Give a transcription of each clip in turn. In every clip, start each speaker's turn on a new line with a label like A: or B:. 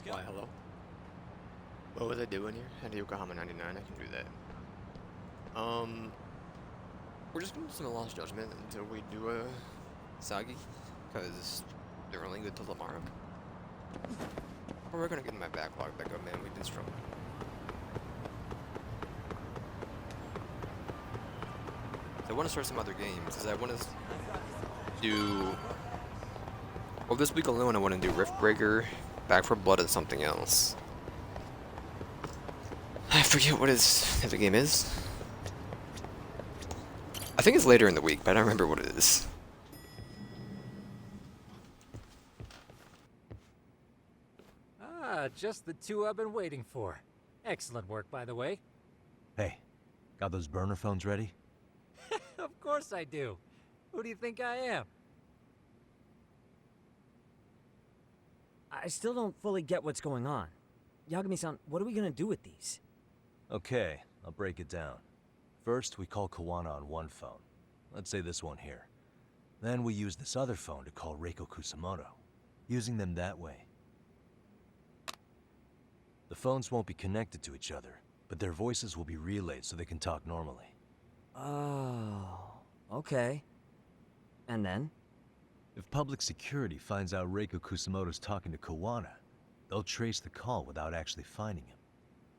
A: Why, hello? What was I doing here? At Yokohama 99, I can do that. We're just gonna do some Lost Judgment until we do a Sagi, because they're only good till tomorrow. Or we're gonna get my backlog back up, man. We've been struggling. So I want to start some other games, because I want to do... Well, this week alone I want to do Riftbreaker, Back for Blood, and something else. I forget what the game is. I think it's later in the week, but I don't remember what it is.
B: Ah, just the two I've been waiting for. Excellent work, by the way.
C: Hey, got those burner phones ready?
B: Of course I do. Who do you think I am?
D: I still don't fully get what's going on. Yagami-san, what are we gonna do with these?
C: Okay, I'll break it down. First, we call Kawana on one phone. Let's say this one here. Then we use this other phone to call Reiko Kusamoto, using them that way. The phones won't be connected to each other, but their voices will be relayed so they can talk normally.
D: Oh, okay. And then?
C: If public security finds out Reiko Kusamoto's talking to Kawana, they'll trace the call without actually finding him.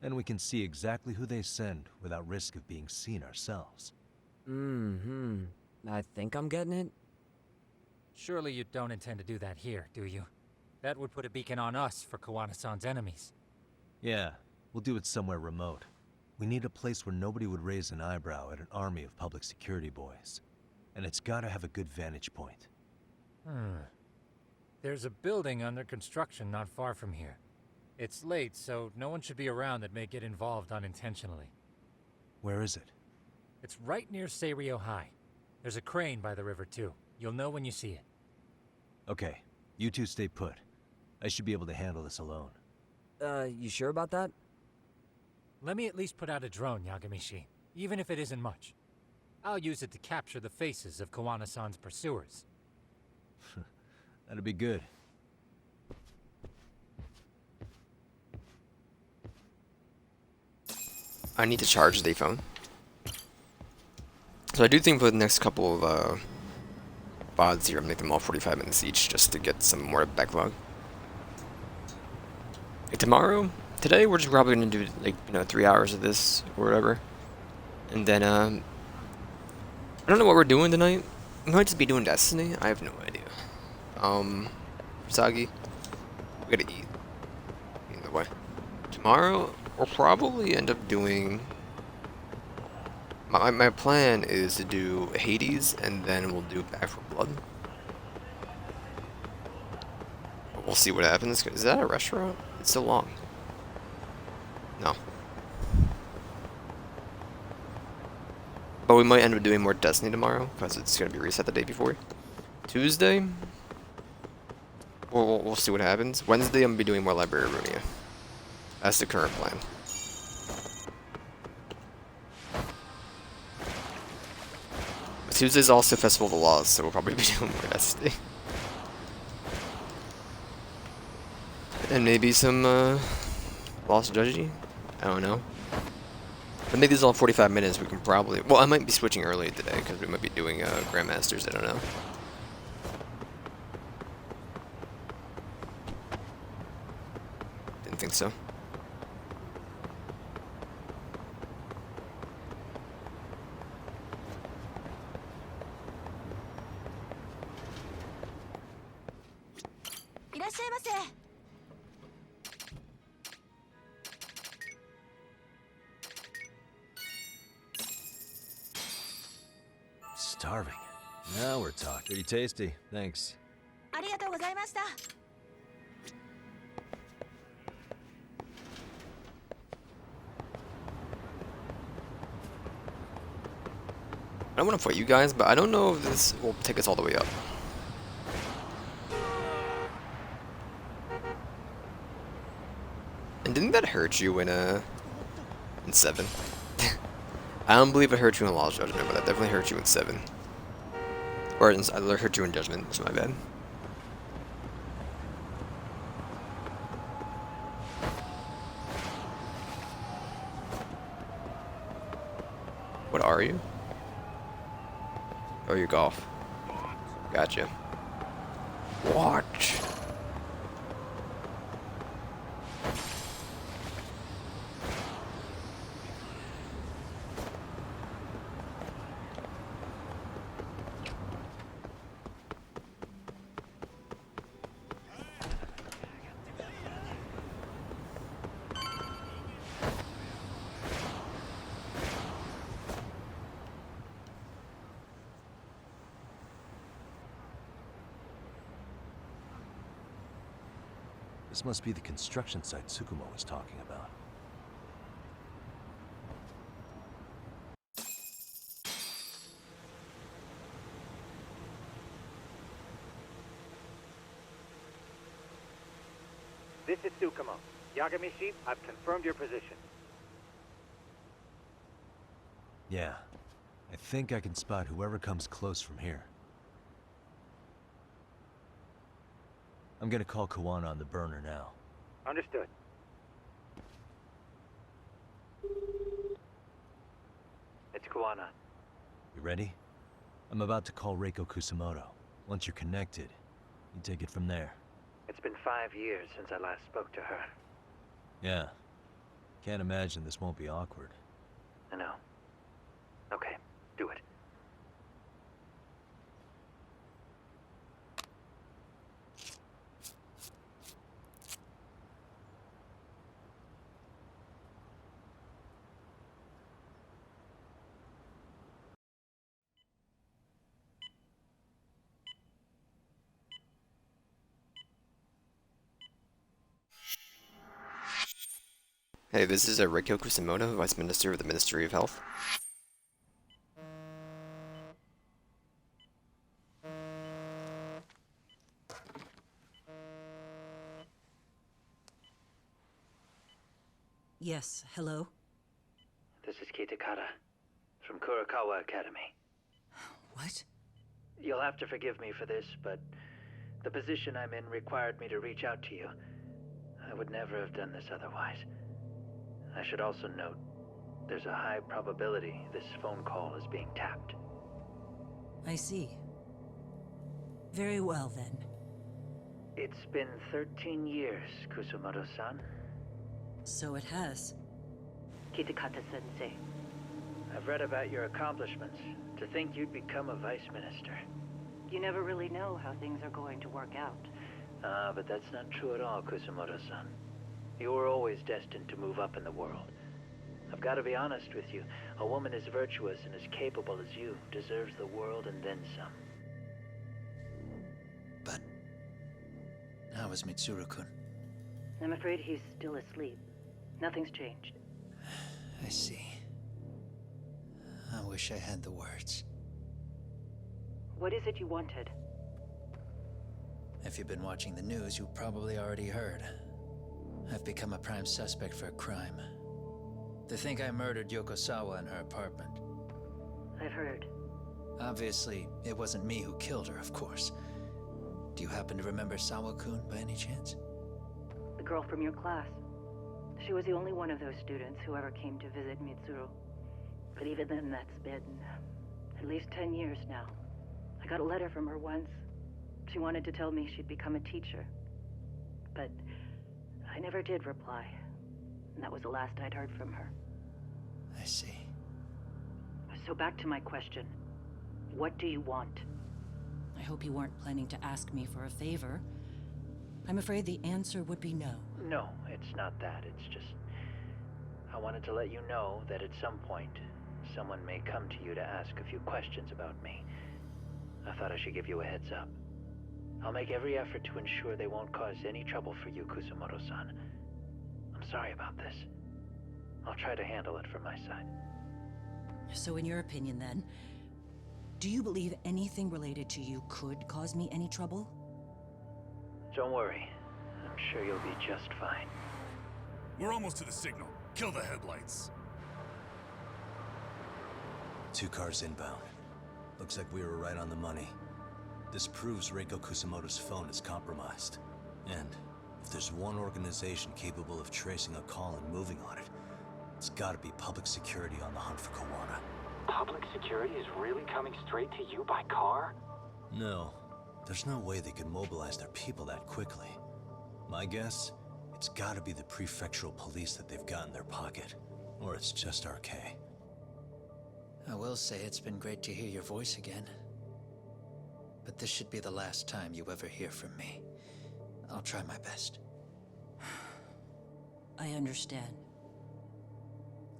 C: And we can see exactly who they send without risk of being seen ourselves.
D: I think I'm getting it.
B: Surely you don't intend to do that here, do you? That would put a beacon on us for Kawana-san's enemies.
C: Yeah, we'll do it somewhere remote. We need a place where nobody would raise an eyebrow at an army of public security boys. And it's gotta have a good vantage point.
B: There's a building under construction not far from here. It's late, so no one should be around that may get involved unintentionally.
C: Where is it?
B: It's right near Seirio High. There's a crane by the river, too. You'll know when you see it.
C: Okay, you two stay put. I should be able to handle this alone.
D: You sure about that?
B: Let me at least put out a drone, Yagami-shi, even if it isn't much. I'll use it to capture the faces of Kawana-san's pursuers.
C: That'd be good.
A: I need to charge the phone. So I do think for the next couple of VODs here, I'll make them all 45 minutes each just to get some more backlog. Like today we're just probably gonna do like 3 hours of this or whatever, and then I don't know what we're doing tonight. We might just be doing Destiny. I have no idea. Sagi, we gotta eat. Either way, tomorrow we'll probably end up doing. My plan is to do Hades and then we'll do Back for Blood. But we'll see what happens. Is that a restaurant? It's so long. No. But we might end up doing more Destiny tomorrow because it's gonna be reset the day before. Tuesday, we'll see what happens. Wednesday, I'm gonna be doing more Library of Runia. That's the current plan. Tuesday's also Festival of the Laws, so we'll probably be doing more Destiny. And maybe some Lost Judgy? I don't know. But maybe it's all 45 minutes, we can probably... Well, I might be switching early today, because we might be doing Grandmasters, I don't know. Didn't think so.
C: Starving. Now we're talking. Pretty tasty, thanks.
E: ありがとうございました。
A: I don't want to fight you guys, but I don't know if this will take us all the way up. And didn't that hurt you in 7? I don't believe it hurt you in Lost Judgment, but that definitely hurt you in 7. Or it hurt you in Judgment, so my bad. are you? Oh, you're golf. Gotcha. Watch.
C: This must be the construction site Tsukumo was talking about.
F: This is Tsukumo. Yagami-shi, I've confirmed your position.
C: Yeah. I think I can spot whoever comes close from here. I'm gonna call Kawana on the burner now.
F: Understood. It's Kawana.
C: You ready? I'm about to call Reiko Kusamoto. Once you're connected, you take it from there.
F: It's been 5 years since I last spoke to her.
C: Yeah. Can't imagine this won't be awkward.
F: I know. Okay, do it.
A: Hey, this is Reiko Kusamoto, Vice Minister of the Ministry of Health.
E: Yes, hello?
F: This is Kitakata, from Kurakawa Academy.
E: What?
F: You'll have to forgive me for this, but the position I'm in required me to reach out to you. I would never have done this otherwise. I should also note, there's a high probability this phone call is being tapped.
E: I see. Very well, then.
F: It's been 13 years, Kusumoto-san.
E: So it has.
F: Kitakata-sensei. I've read about your accomplishments. To think you'd become a vice minister.
G: You never really know how things are going to work out.
F: But that's not true at all, Kusumoto-san. You were always destined to move up in the world. I've got to be honest with you. A woman as virtuous and as capable as you deserves the world and then some.
H: But how is Mitsuru-kun?
G: I'm afraid he's still asleep. Nothing's changed.
H: I see. I wish I had the words.
G: What is it you wanted?
H: If you've been watching the news, you probably already heard. I've become a prime suspect for a crime. They think I murdered Yokosawa in her apartment.
G: I've heard.
H: Obviously, it wasn't me who killed her, of course. Do you happen to remember Sawa-kun by any chance?
G: The girl from your class. She was the only one of those students who ever came to visit Mitsuru. But even then, that's been at least 10 years now. I got a letter from her once. She wanted to tell me she'd become a teacher. But I never did reply. And that was the last I'd heard from her.
H: I see.
G: So back to my question. What do you want?
E: I hope you weren't planning to ask me for a favor. I'm afraid the answer would be no.
F: No, it's not that. It's just... I wanted to let you know that at some point, someone may come to you to ask a few questions about me. I thought I should give you a heads up. I'll make every effort to ensure they won't cause any trouble for you, Kusumoto-san. I'm sorry about this. I'll try to handle it from my side.
E: So in your opinion, then, do you believe anything related to you could cause me any trouble?
F: Don't worry. I'm sure you'll be just fine.
I: We're almost to the signal. Kill the headlights.
C: 2 cars inbound. Looks like we were right on the money. This proves Reiko Kusamoto's phone is compromised. And if there's one organization capable of tracing a call and moving on it, it's gotta be public security on the hunt for Kawana.
J: Public security is really coming straight to you by car?
C: No. There's no way they could mobilize their people that quickly. My guess? It's gotta be the prefectural police that they've got in their pocket. Or it's just RK.
H: I will say it's been great to hear your voice again. But this should be the last time you ever hear from me. I'll try my best.
E: I understand.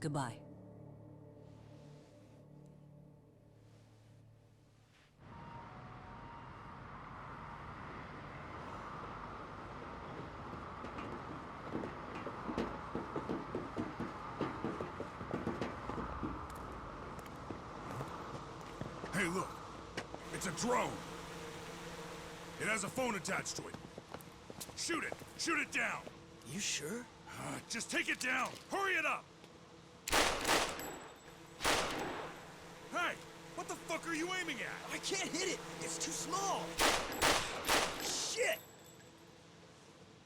E: Goodbye.
I: Hey, look. It's a drone. It has a phone attached to it. Shoot it! Shoot it down!
K: You sure?
I: Just take it down! Hurry it up! Hey! What the fuck are you aiming at?
K: I can't hit it! It's too small! Shit!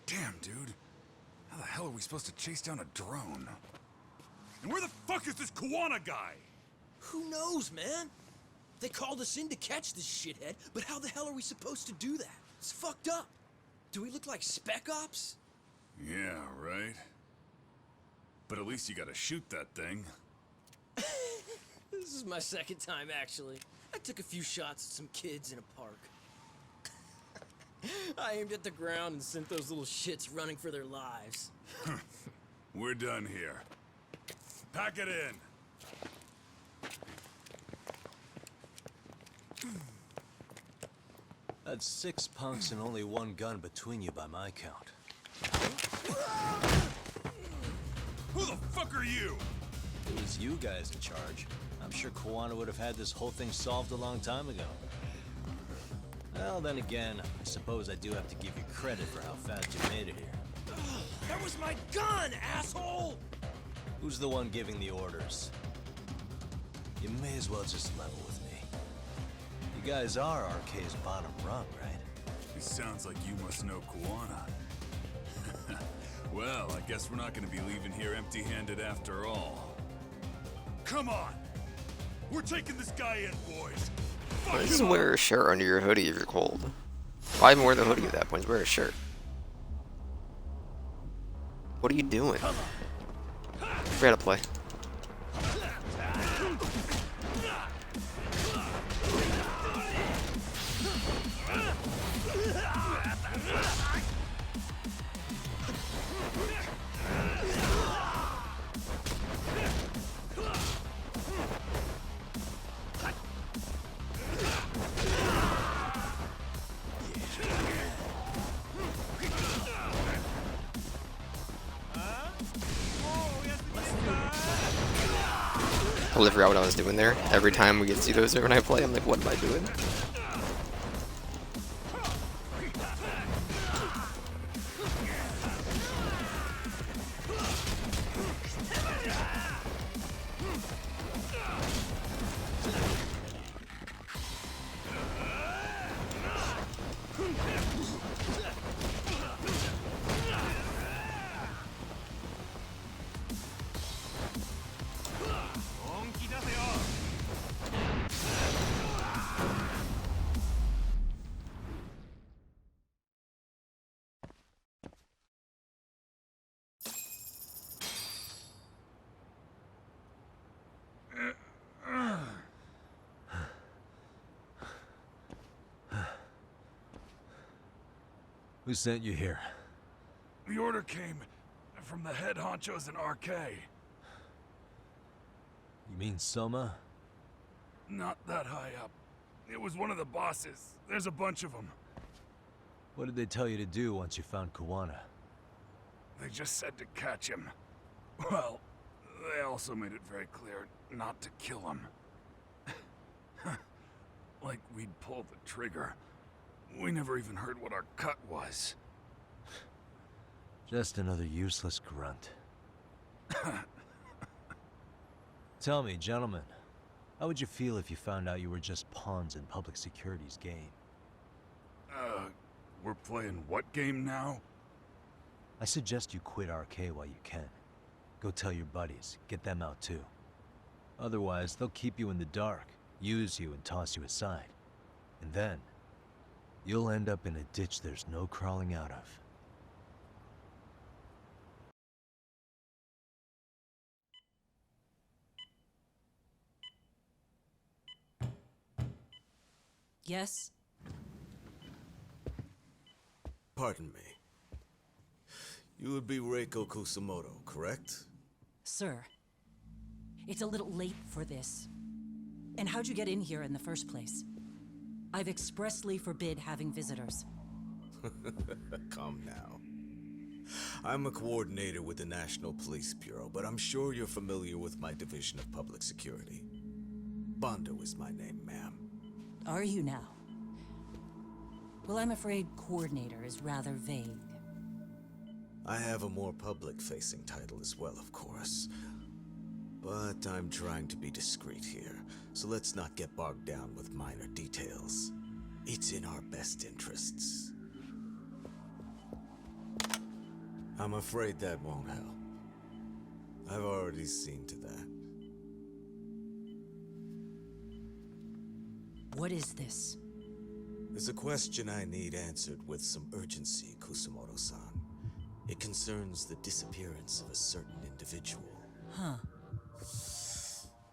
I: Damn, dude. How the hell are we supposed to chase down a drone? And where the fuck is this Kuwana guy?
K: Who knows, man? They called us in to catch this shithead, but how the hell are we supposed to do that? It's fucked up. Do we look like Spec Ops?
I: Yeah, right. But at least you gotta shoot that thing.
K: This is my second time, actually. I took a few shots at some kids in a park. I aimed at the ground and sent those little shits running for their lives.
I: We're done here. Pack it in.
C: That's 6 punks and only 1 gun between you by my count.
I: Who the fuck are you?
C: It was you guys in charge. I'm sure Kuwana would have had this whole thing solved a long time ago. Well, then again, I suppose I do have to give you credit for how fast you made it here.
K: That was my gun, asshole!
C: Who's the one giving the orders? You may as well just level with me. You guys are RK's bottom rung, right?
I: It sounds like you must know Kuwana. Well, I guess we're not gonna be leaving here empty-handed after all. Come on! We're taking this guy in, boys! Fuck
A: Just
I: him
A: wear
I: up.
A: a shirt under your hoodie if you're cold. Why even wear the hoodie at that point? Just wear a shirt. What are you doing? Free to play. I totally forgot what I was doing there. Every time we get to see those when I play, I'm like, what am I doing?
C: Who sent you here?
I: The order came from the head honchos in RK.
C: You mean Soma?
I: Not that high up. It was one of the bosses. There's a bunch of them.
C: What did they tell you to do once you found Kuwana?
I: They just said to catch him. Well, they also made it very clear not to kill him. Like we'd pull the trigger. We never even heard what our cut was.
C: Just another useless grunt. Tell me, gentlemen, how would you feel if you found out you were just pawns in public security's game?
I: We're playing what game now?
C: I suggest you quit RK while you can. Go tell your buddies, get them out too. Otherwise, they'll keep you in the dark, use you and toss you aside. And then, you'll end up in a ditch there's no crawling out of.
E: Yes?
L: Pardon me. You would be Reiko Kusamoto, correct?
E: Sir, it's a little late for this. And how'd you get in here in the first place? I've expressly forbid having visitors.
L: Come now. I'm a coordinator with the National Police Bureau, but I'm sure you're familiar with my Division of Public Security. Bondo is my name, ma'am.
E: Are you now? Well, I'm afraid coordinator is rather vague.
L: I have a more public-facing title as well, of course. But I'm trying to be discreet here, so let's not get bogged down with minor details. It's in our best interests. I'm afraid that won't help. I've already seen to that.
E: What is this?
L: There's a question I need answered with some urgency, Kusamoto-san. It concerns the disappearance of a certain individual.
E: Huh.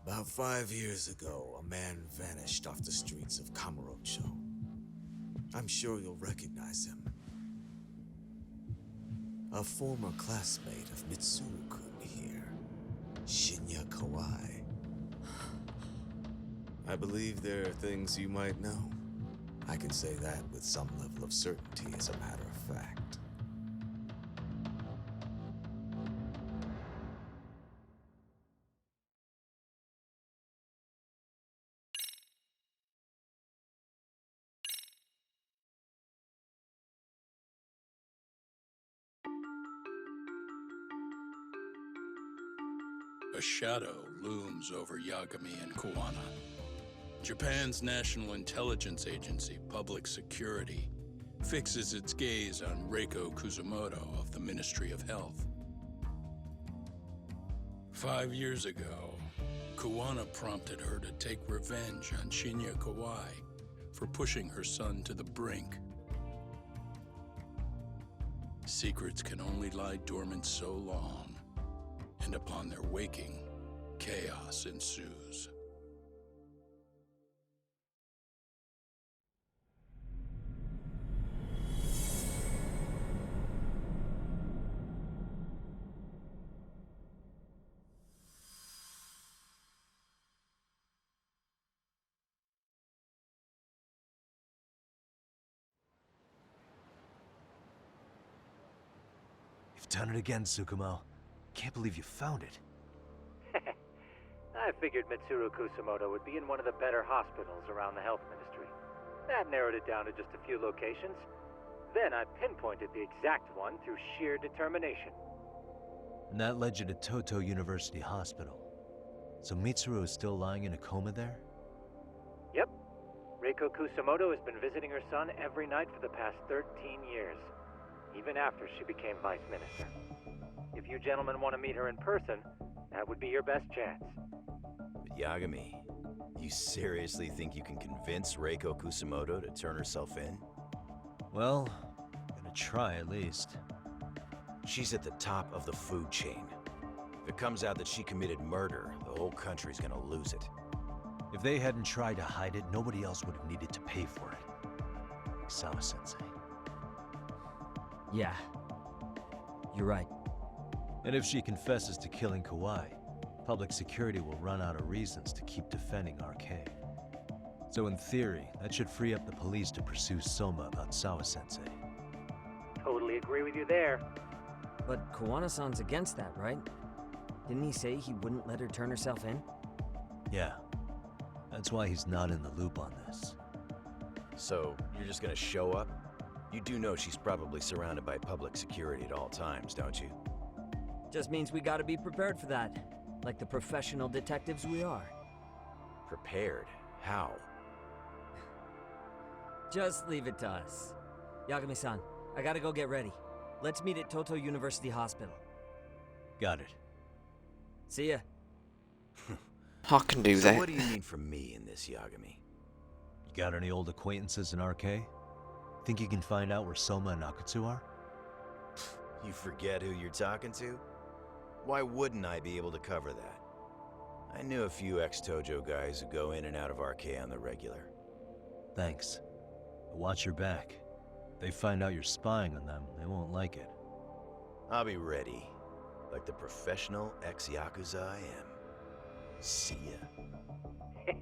L: About 5 years ago, a man vanished off the streets of Kamurocho. I'm sure you'll recognize him. A former classmate of Mitsuru-kun here, Shinya Kawai. I believe there are things you might know. I can say that with some level of certainty as a matter of fact.
M: A shadow looms over Yagami and Kawana. Japan's National Intelligence Agency, Public Security, fixes its gaze on Reiko Kusamoto of the Ministry of Health. 5 years ago, Kawana prompted her to take revenge on Shinya Kawai for pushing her son to the brink. Secrets can only lie dormant so long, and upon their waking, chaos ensues.
C: You've done it again, Tsukumo. Can't believe you found it.
F: I figured Mitsuru Kusamoto would be in one of the better hospitals around the health ministry. That narrowed it down to just a few locations. Then I pinpointed the exact one through sheer determination.
C: And that led you to Toto University Hospital. So Mitsuru is still lying in a coma there?
F: Yep. Reiko Kusamoto has been visiting her son every night for the past 13 years, even after she became vice minister. If you gentlemen want to meet her in person, that would be your best chance.
N: But Yagami, you seriously think you can convince Reiko Kusamoto to turn herself in?
C: Well, gonna try at least.
N: She's at the top of the food chain. If it comes out that she committed murder, the whole country's gonna lose it.
C: If they hadn't tried to hide it, nobody else would have needed to pay for it. Like Sawa-sensei.
D: Yeah. You're right.
C: And if she confesses to killing Kawai, public security will run out of reasons to keep defending Arcade. So in theory, that should free up the police to pursue Soma about Sawa-sensei.
F: Totally agree with you there.
D: But Kawana-san's against that, right? Didn't he say he wouldn't let her turn herself in?
C: Yeah. That's why he's not in the loop on this.
N: So, you're just gonna show up? You do know she's probably surrounded by public security at all times, don't you?
D: Just means we gotta be prepared for that. Like the professional detectives we are.
N: Prepared? How?
D: Just leave it to us. Yagami-san, I gotta go get ready. Let's meet at Toto University Hospital.
C: Got it.
D: See ya.
A: I can do
N: So
A: that.
N: what do you need from me in this, Yagami?
C: You got any old acquaintances in RK? Think you can find out where Soma and Akutsu are?
N: You forget who you're talking to? Why wouldn't I be able to cover that? I knew a few ex-Tojo guys who go in and out of RK on the regular.
C: Thanks. But watch your back. If they find out you're spying on them, they won't like it.
N: I'll be ready, like the professional ex-Yakuza I am. See ya.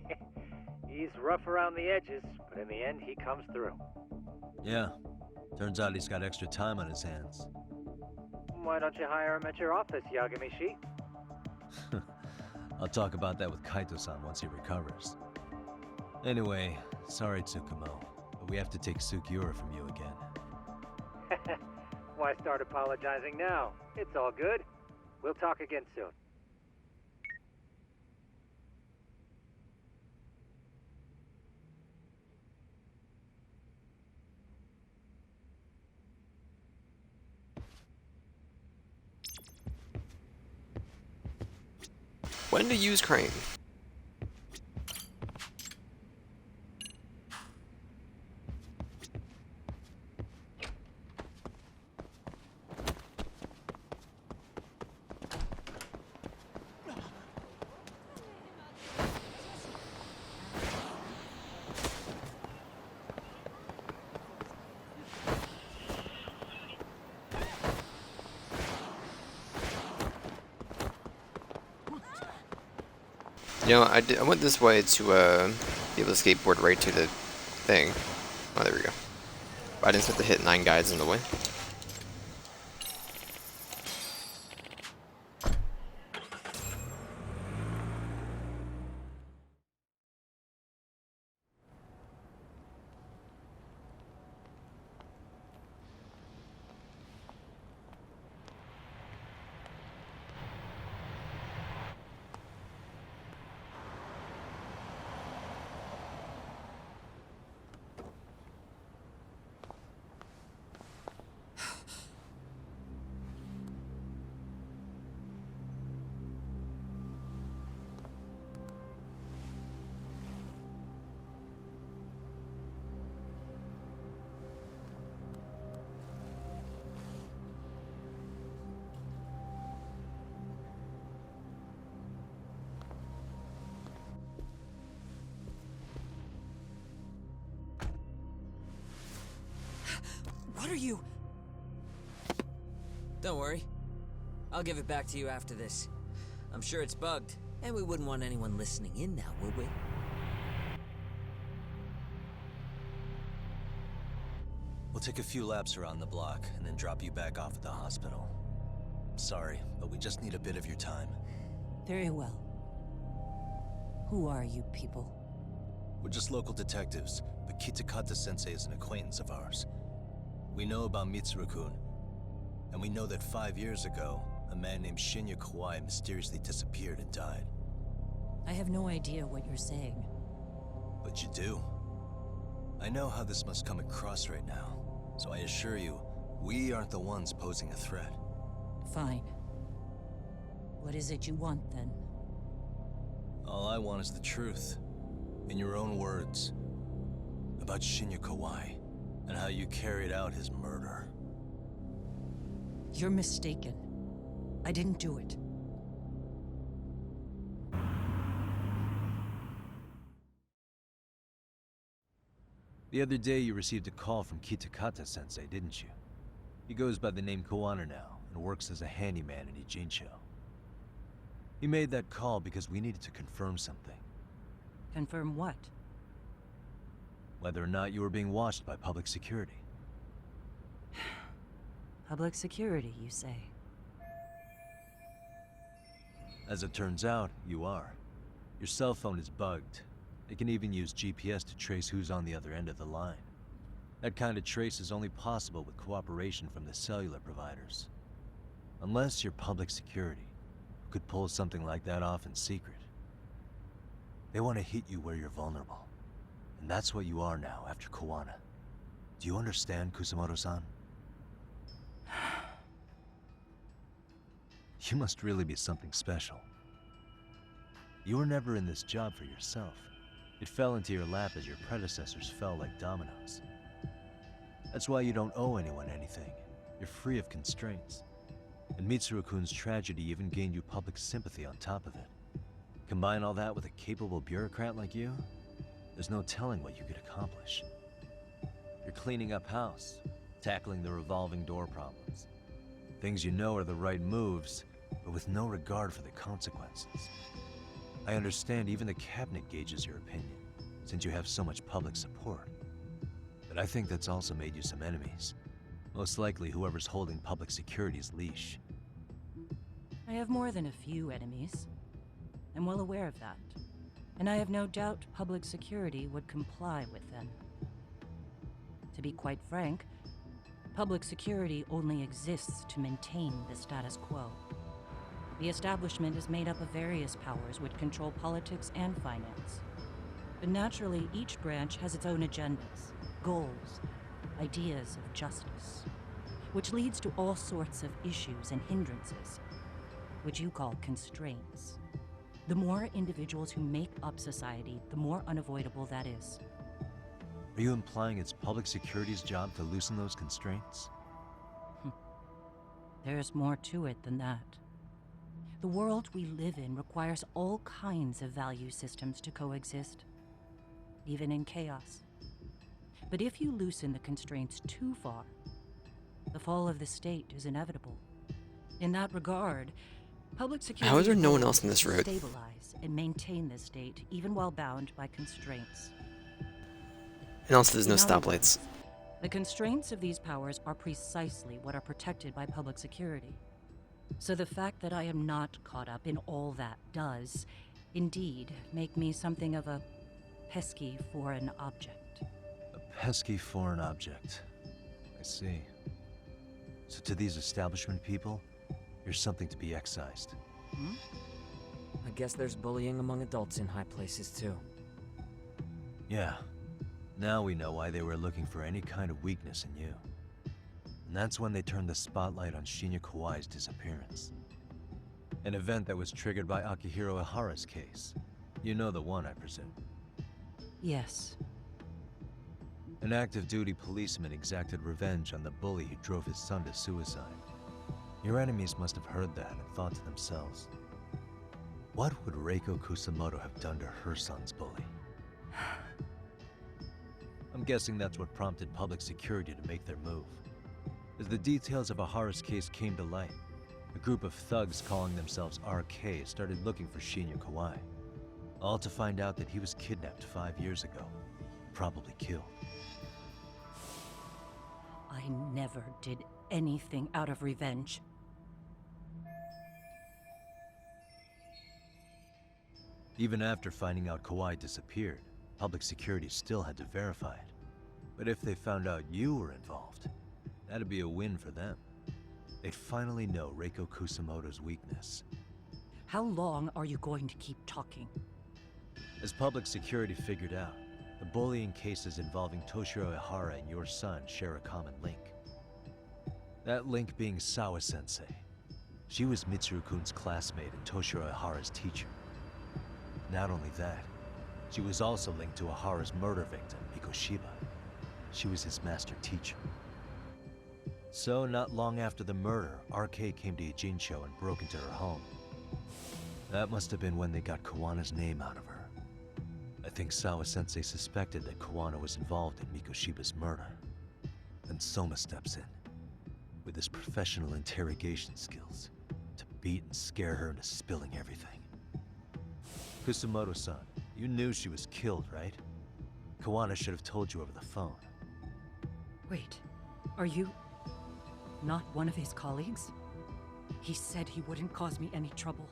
F: He's rough around the edges, but in the end, he comes through.
C: Yeah. Turns out he's got extra time on his hands.
F: Why don't you hire him at your office, Yagami-shi?
C: I'll talk about that with Kaito-san once he recovers. Anyway, sorry Tsukumo, but we have to take Sukiura from you again.
F: Why start apologizing now? It's all good. We'll talk again soon.
A: When to use crane? You know, I went this way to be able to skateboard right to the thing. Oh, there we go. But I didn't have to hit 9 guys in the way.
D: What are you? Don't worry. I'll give it back to you after this. I'm sure it's bugged, and we wouldn't want anyone listening in now, would we?
C: We'll take a few laps around the block and then drop you back off at the hospital. Sorry, but we just need a bit of your time.
E: Very well. Who are you people?
C: We're just local detectives, but Kitakata-sensei is an acquaintance of ours. We know about Mitsuru-kun, and we know that 5 years ago, a man named Shinya Kawai mysteriously disappeared and died.
E: I have no idea what you're saying.
C: But you do. I know how this must come across right now, so I assure you, we aren't the ones posing a threat.
E: Fine. What is it you want, then?
C: All I want is the truth. In your own words. About Shinya Kawai, and how you carried out his murder.
E: You're mistaken. I didn't do it.
C: The other day you received a call from Kitakata-sensei, didn't you? He goes by the name Koana now, and works as a handyman in Ijincho. He made that call because we needed to confirm something.
E: Confirm what?
C: Whether or not you were being watched by public security.
E: Public security, you say?
C: As it turns out, you are. Your cell phone is bugged. It can even use GPS to trace who's on the other end of the line. That kind of trace is only possible with cooperation from the cellular providers. Unless you're public security, who could pull something like that off in secret. They want to hit you where you're vulnerable. And that's what you are now after Koana. Do you understand, Kusumoto-san? You must really be something special. You were never in this job for yourself. It fell into your lap as your predecessors fell like dominoes. That's why you don't owe anyone anything. You're free of constraints. And Mitsuru-kun's tragedy even gained you public sympathy on top of it. Combine all that with a capable bureaucrat like you, there's no telling what you could accomplish. You're cleaning up house, tackling the revolving door problems. Things you know are the right moves, but with no regard for the consequences. I understand even the cabinet gauges your opinion, since you have so much public support. But I think that's also made you some enemies. Most likely whoever's holding public security's leash.
E: I have more than a few enemies. I'm well aware of that. And I have no doubt public security would comply with them. To be quite frank, public security only exists to maintain the status quo. The establishment is made up of various powers which control politics and finance. But naturally, each branch has its own agendas, goals, ideas of justice, which leads to all sorts of issues and hindrances, which you call constraints. The more individuals who make up society, the more unavoidable that is.
C: Are you implying it's public security's job to loosen those constraints?
E: There's more to it than that. The world we live in requires all kinds of value systems to coexist, even in chaos. But if you loosen the constraints too far, the fall of the state is inevitable. In that regard, public security
A: How is there no one else in this road?
E: Stabilize and maintain the state, even while bound by constraints.
A: And also there's no
E: In other
A: stoplights.
E: words, the constraints of these powers are precisely what are protected by public security. So the fact that I am not caught up in all that does, indeed, make me something of a pesky foreign object.
C: A pesky foreign object. I see. So to these establishment people, you're something to be excised.
D: I guess there's bullying among adults in high places too.
C: Yeah. Now we know why they were looking for any kind of weakness in you. And that's when they turned the spotlight on Shinya Kawai's disappearance. An event that was triggered by Akihiro Ihara's case. You know the one, I presume.
E: Yes.
C: An active duty policeman exacted revenge on the bully who drove his son to suicide. Your enemies must have heard that and thought to themselves, what would Reiko Kusamoto have done to her son's bully? I'm guessing that's what prompted public security to make their move. As the details of Ihara's case came to light, a group of thugs calling themselves RK started looking for Shinya Kawai, all to find out that he was kidnapped 5 years ago, probably killed.
E: I never did anything out of revenge.
C: Even after finding out Kawai disappeared, public security still had to verify it. But if they found out you were involved, that'd be a win for them. They'd finally know Reiko Kusamoto's weakness.
E: How long are you going to keep talking?
C: As public security figured out, the bullying cases involving Toshiro Ihara and your son share a common link. That link being Sawa-sensei. She was Mitsuru-kun's classmate and Toshiro Ihara's teacher. Not only that, she was also linked to Ihara's murder victim, Mikoshiba. She was his master teacher. So, not long after the murder, RK came to Ijincho and broke into her home. That must have been when they got Kawana's name out of her. I think Sawa-sensei suspected that Kawana was involved in Mikoshiba's murder. Then Soma steps in, with his professional interrogation skills, to beat and scare her into spilling everything. Kusamoto-san, you knew she was killed, right? Kawana should have told you over the phone.
E: Wait, are you not one of his colleagues? He said he wouldn't cause me any trouble,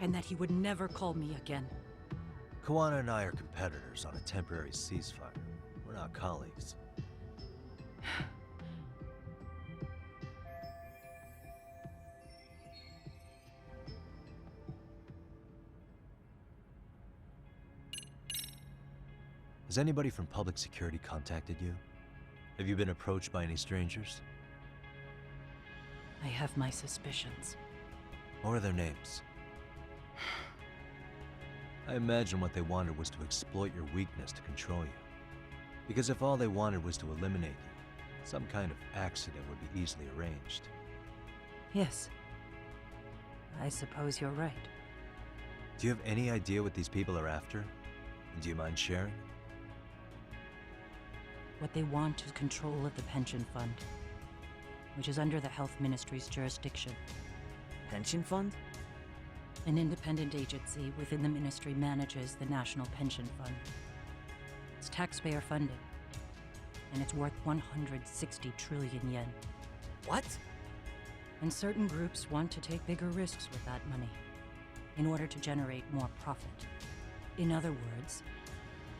E: and that he would never call me again.
C: Kawana and I are competitors on a temporary ceasefire. We're not colleagues. Has anybody from public security contacted you? Have you been approached by any strangers?
E: I have my suspicions.
C: What are their names? I imagine what they wanted was to exploit your weakness to control you. Because if all they wanted was to eliminate you, some kind of accident would be easily arranged.
E: Yes. I suppose you're right.
C: Do you have any idea what these people are after? And do you mind sharing?
E: What they want is control of the pension fund, which is under the Health Ministry's jurisdiction.
D: Pension fund?
E: An independent agency within the ministry manages the National Pension Fund. It's taxpayer funded, and it's worth 160 trillion yen.
D: What?
E: And certain groups want to take bigger risks with that money in order to generate more profit. In other words,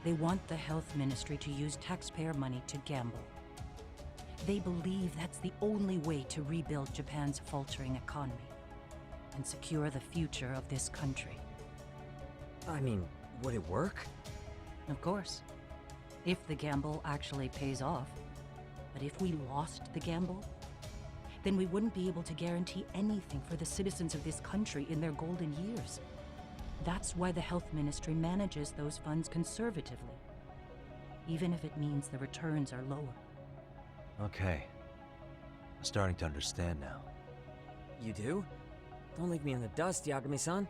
E: they want the health ministry to use taxpayer money to gamble. They believe that's the only way to rebuild Japan's faltering economy and secure the future of this country.
D: I mean, would it work?
E: Of course. If the gamble actually pays off. But if we lost the gamble, then we wouldn't be able to guarantee anything for the citizens of this country in their golden years. That's why the health ministry manages those funds conservatively, even if it means the returns are lower.
C: Okay. I'm starting to understand now.
D: You do? Don't leave me in the dust, Yagami-san.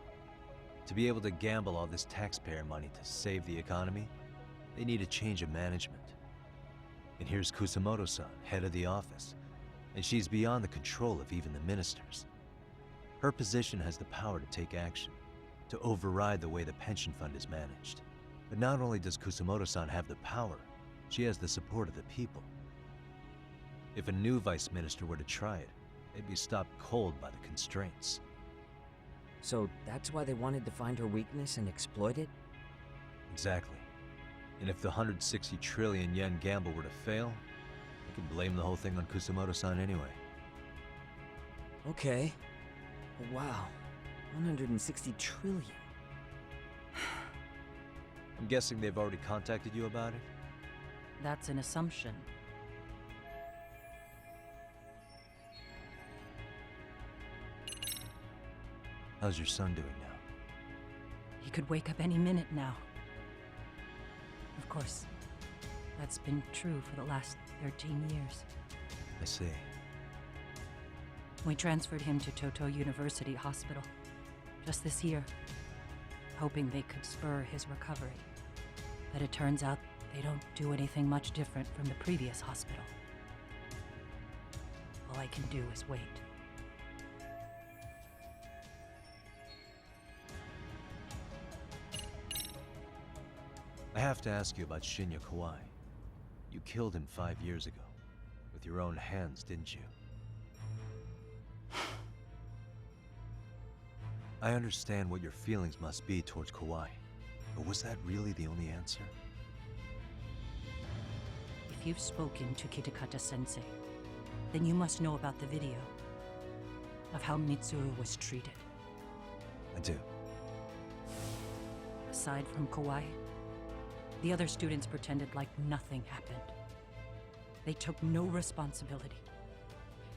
C: To be able to gamble all this taxpayer money to save the economy, they need a change of management. And here's Kusamoto-san, head of the office, and she's beyond the control of even the ministers. Her position has the power to take action, to override the way the pension fund is managed. But not only does Kusamoto-san have the power, she has the support of the people. If a new vice minister were to try it, they'd be stopped cold by the constraints.
D: So that's why they wanted to find her weakness and exploit it?
C: Exactly. And if the 160 trillion yen gamble were to fail, they can blame the whole thing on Kusamoto-san anyway.
D: Okay. Wow. 160 trillion.
C: I'm guessing they've already contacted you about it?
E: That's an assumption.
C: How's your son doing now?
E: He could wake up any minute now. Of course, that's been true for the last 13 years.
C: I see.
E: We transferred him to Toto University Hospital just this year, hoping they could spur his recovery. But it turns out they don't do anything much different from the previous hospital. All I can do is wait.
C: I have to ask you about Shinya Kawai. You killed him 5 years ago. With your own hands, didn't you? I understand what your feelings must be towards Kawai, but was that really the only answer?
E: If you've spoken to Kitakata-sensei, then you must know about the video of how Mitsuru was treated.
C: I do.
E: Aside from Kawai, the other students pretended like nothing happened. They took no responsibility.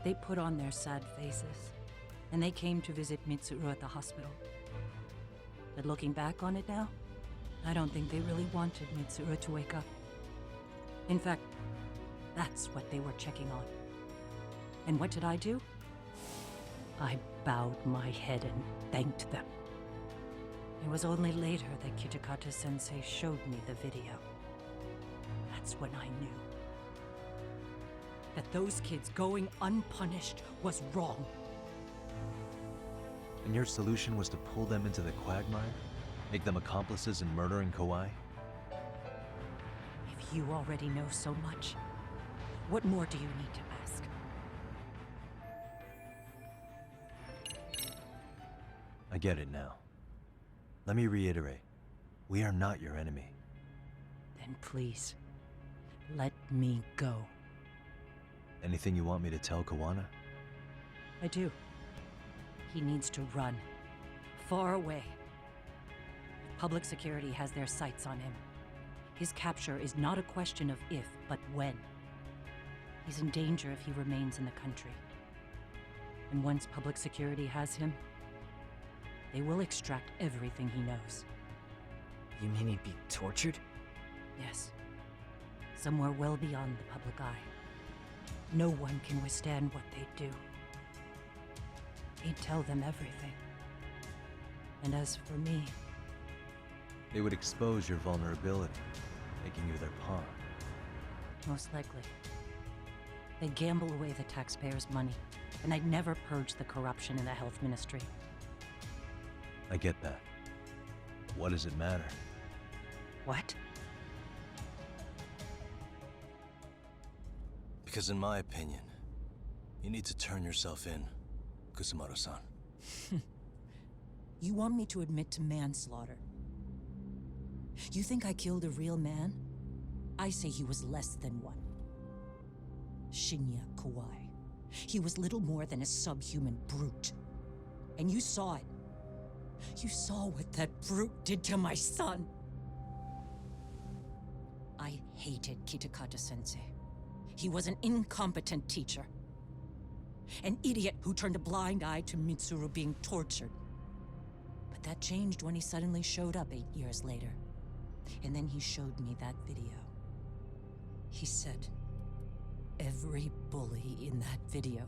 E: They put on their sad faces, and they came to visit Mitsuru at the hospital. But looking back on it now, I don't think they really wanted Mitsuru to wake up. In fact, that's what they were checking on. And what did I do? I bowed my head and thanked them. It was only later that Kitakata-sensei showed me the video. That's when I knew that those kids going unpunished was wrong.
C: And your solution was to pull them into the quagmire? Make them accomplices in murdering Kawai?
E: If you already know so much, what more do you need to ask?
C: I get it now. Let me reiterate. We are not your enemy.
E: Then please, let me go.
C: Anything you want me to tell Kawana?
E: I do. He needs to run. Far away. Public security has their sights on him. His capture is not a question of if, but when. He's in danger if he remains in the country. And once public security has him, they will extract everything he knows.
D: You mean he'd be tortured?
E: Yes. Somewhere well beyond the public eye. No one can withstand what they do. He'd tell them everything. And as for me,
C: They would expose your vulnerability, making you their pawn.
E: most likely. They'd gamble away the taxpayers' money, and I'd never purge the corruption in the health ministry.
C: I get that. But what does it matter?
E: What?
C: Because in my opinion, you need to turn yourself in, Kusumoto-san.
E: You want me to admit to manslaughter? You think I killed a real man? I say he was less than one. Shinya Kawai. He was little more than a subhuman brute. And you saw it. You saw what that brute did to my son. I hated Kitakata-sensei. He was an incompetent teacher. An idiot who turned a blind eye to Mitsuru being tortured. But that changed when he suddenly showed up 8 years later. And then he showed me that video. He said, every bully in that video,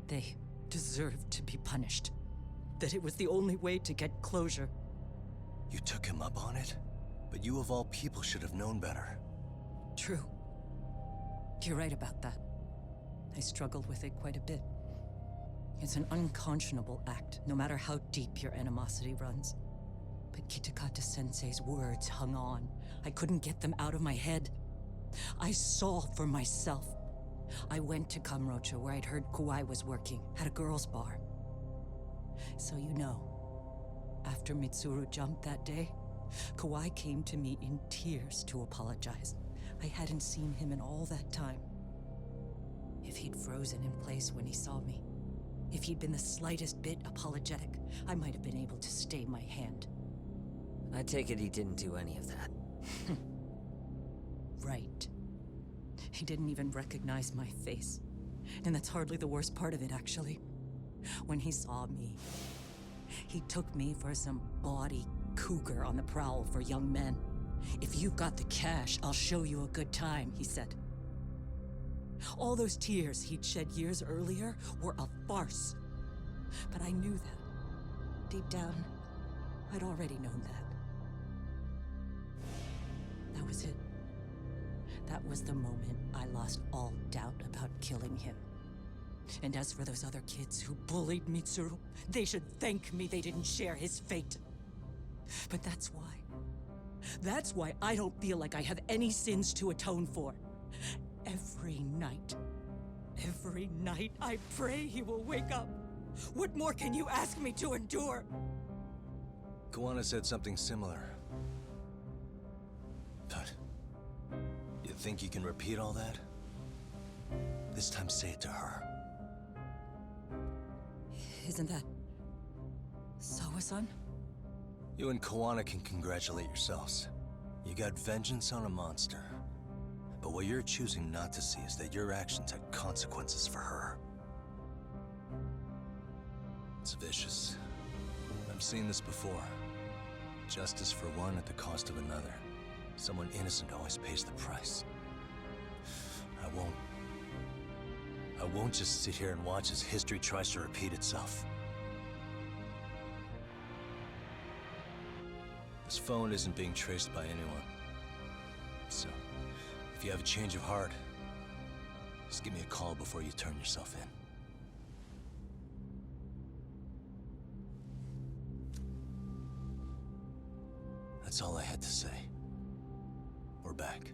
E: they deserved to be punished. That it was the only way to get closure.
C: You took him up on it? But you of all people should have known better.
E: True. You're right about that. I struggled with it quite a bit. It's an unconscionable act, no matter how deep your animosity runs. But Kitakata-sensei's words hung on. I couldn't get them out of my head. I saw for myself. I went to Kamurocho, where I'd heard Kawai was working, at a girls' bar. So you know, after Mitsuru jumped that day, Kawai came to me in tears to apologize. I hadn't seen him in all that time. If he'd frozen in place when he saw me, if he'd been the slightest bit apologetic, I might have been able to stay my hand.
D: I take it he didn't do any of that.
E: Right. He didn't even recognize my face. And that's hardly the worst part of it, actually. When he saw me, he took me for some bawdy cougar on the prowl for young men. If you've got the cash, I'll show you a good time, he said. All those tears he'd shed years earlier were a farce. But I knew that. Deep down, I'd already known that. That was it. That was the moment I lost all doubt about killing him. And as for those other kids who bullied Mitsuru, they should thank me they didn't share his fate. But that's why. That's why I don't feel like I have any sins to atone for. Every night I pray he will wake up. What more can you ask me to endure?
C: Kawana said something similar. But you think you can repeat all that? This time say it to her.
E: Isn't that Sawa-san?
C: You and Kawana can congratulate yourselves. You got vengeance on a monster. But what you're choosing not to see is that your actions had consequences for her. It's vicious. I've seen this before. Justice for one at the cost of another. Someone innocent always pays the price. I won't just sit here and watch as history tries to repeat itself. This phone isn't being traced by anyone. So, if you have a change of heart, just give me a call before you turn yourself in. That's all I had to say. We're back.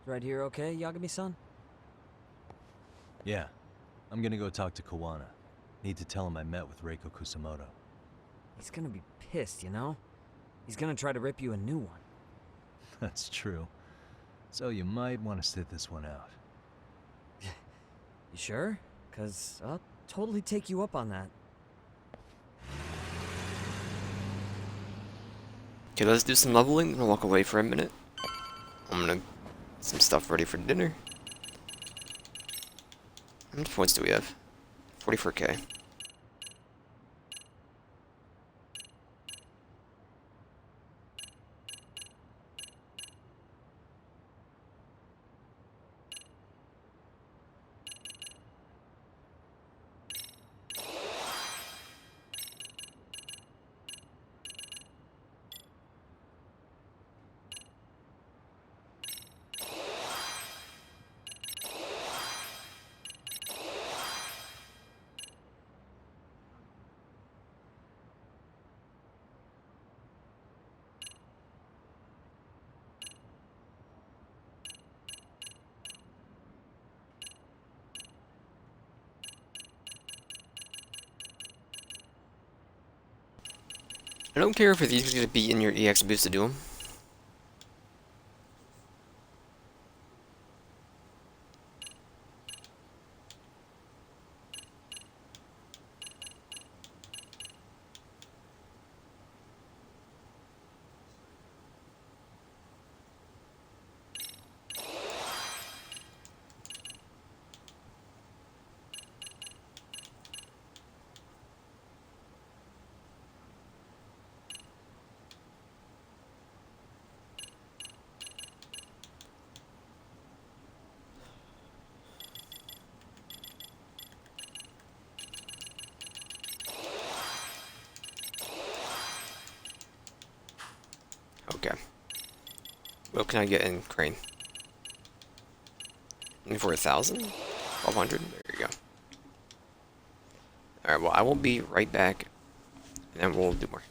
D: Right here okay, Yagami-san?
C: Yeah. I'm gonna go talk to Kawana. Need to tell him I met with Reiko Kusumoto.
D: He's gonna be pissed, you know? He's gonna try to rip you a new one.
C: That's true. So you might want to sit this one out.
O: You sure? 'Cause I'll totally take you up on that.
A: Okay, let's do some leveling, and walk away for a minute. I'm gonna get some stuff ready for dinner. How much points do we have? 44k. I don't care if these are going to be in your EX boost to do them. Okay. What can I get in Crane? For 1,000? 1,200? There you go. Alright, well, I will be right back, and then we'll do more.